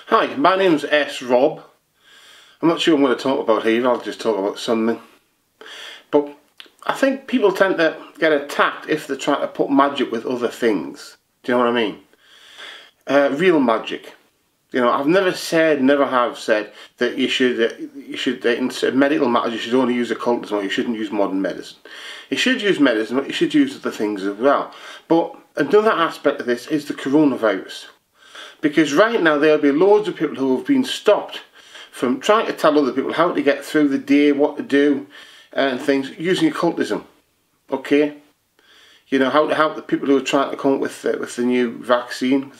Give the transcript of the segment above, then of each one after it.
Hi, my name's S. Rob. I'm not sure what I'm going to talk about here, I'll just talk about something. But I think people tend to get attacked if they try to put magic with other things. Do you know what I mean? Real magic. You know, I've never have said that you should in medical matters, you should only use occultism or you shouldn't use modern medicine. You should use medicine, but you should use other things as well. But another aspect of this is the coronavirus. Because right now there'll be loads of people who have been stopped from trying to tell other people how to get through the day, what to do and things, using occultism. Okay? You know, how to help the people who are trying to come up with the new vaccine,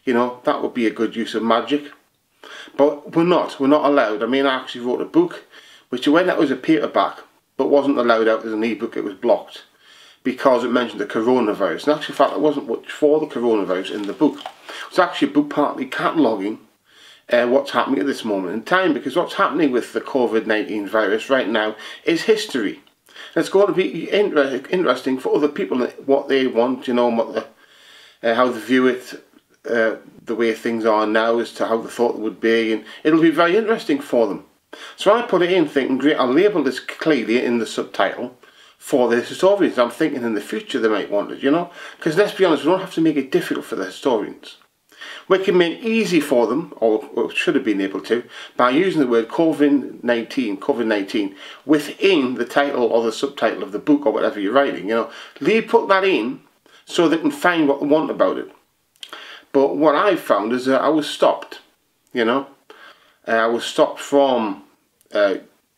you know, that would be a good use of magic. But we're not allowed. I mean, I actually wrote a book which went out as a paperback but wasn't allowed out as an ebook. It was blocked because it mentioned the coronavirus. And actually, in fact, there wasn't much for the coronavirus in the book. It was actually a book partly cataloguing what's happening at this moment in time, because what's happening with the COVID-19 virus right now is history. And it's going to be interesting for other people what they want, you know, and what how they view it, the way things are now as to how they thought it would be, and it'll be very interesting for them. So I put it in thinking, great, I'll label this clearly in the subtitle for the historians. I'm thinking in the future they might want it, you know, because let's be honest, we don't have to make it difficult for the historians. We can make it easy for them, or should have been able to, by using the word COVID-19 within the title or the subtitle of the book or whatever you're writing. You know, put that in so they can find what they want about it. But what I found is that I was stopped. You know, I was stopped from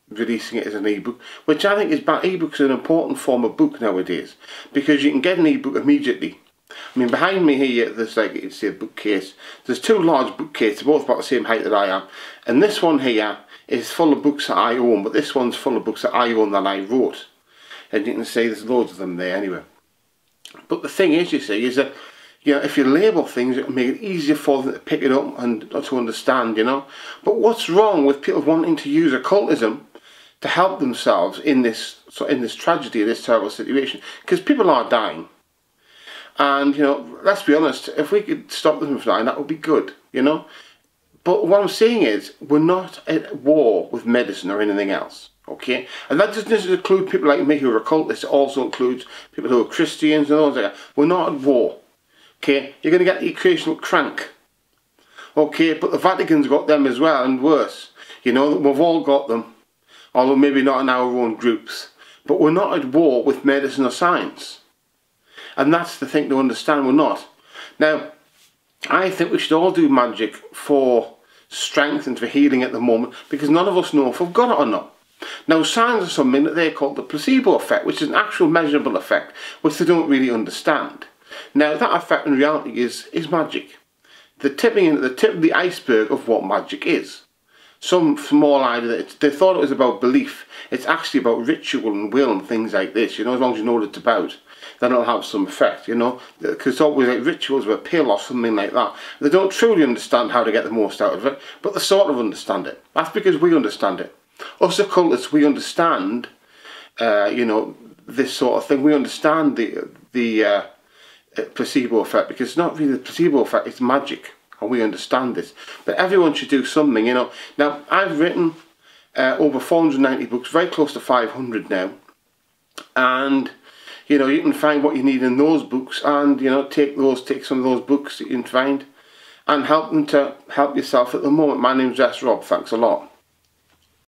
releasing it as an ebook, which I think is bad. Ebooks are an important form of book nowadays because you can get an ebook immediately. I mean, behind me here, there's like, you can see a bookcase. There's two large bookcases, both about the same height that I am. And this one here is full of books that I own, but this one's full of books that I own that I wrote. And you can see there's loads of them there anyway. But the thing is, you see, is that, you know, if you label things, it will make it easier for them to pick it up and to understand, you know. But what's wrong with people wanting to use occultism to help themselves in this tragedy, in this terrible situation? Because people are dying. And, you know, let's be honest, if we could stop them from dying, that would be good, you know. But what I'm saying is, we're not at war with medicine or anything else, okay? And that doesn't include people like me who are occultists. It also includes people who are Christians and all that. We're not at war, okay? You're going to get the occasional crank, okay? But the Vatican's got them as well, and worse. You know, we've all got them, although maybe not in our own groups. But we're not at war with medicine or science. And that's the thing to understand, we're not. Now, I think we should all do magic for strength and for healing at the moment, because none of us know if we've got it or not. Now, science is something that they call the placebo effect, which is an actual measurable effect, which they don't really understand. Now, that effect in reality is magic. The tip of the iceberg of what magic is. Some small idea that they thought it was about belief. It's actually about ritual and will and things like this, you know, as long as you know what it's about. Then it'll have some effect, you know, because it's always like rituals with a pill or something like that. They don't truly understand how to get the most out of it, but they sort of understand it. That's because we understand it. Us occultists, we understand, you know, this sort of thing. We understand the placebo effect, because it's not really the placebo effect, it's magic, and we understand this. But everyone should do something, you know. Now, I've written over 490 books, very close to 500 now, and you know, you can find what you need in those books, and you know, take some of those books that you can find and help them to help yourself at the moment. My name's S. Rob. Thanks a lot.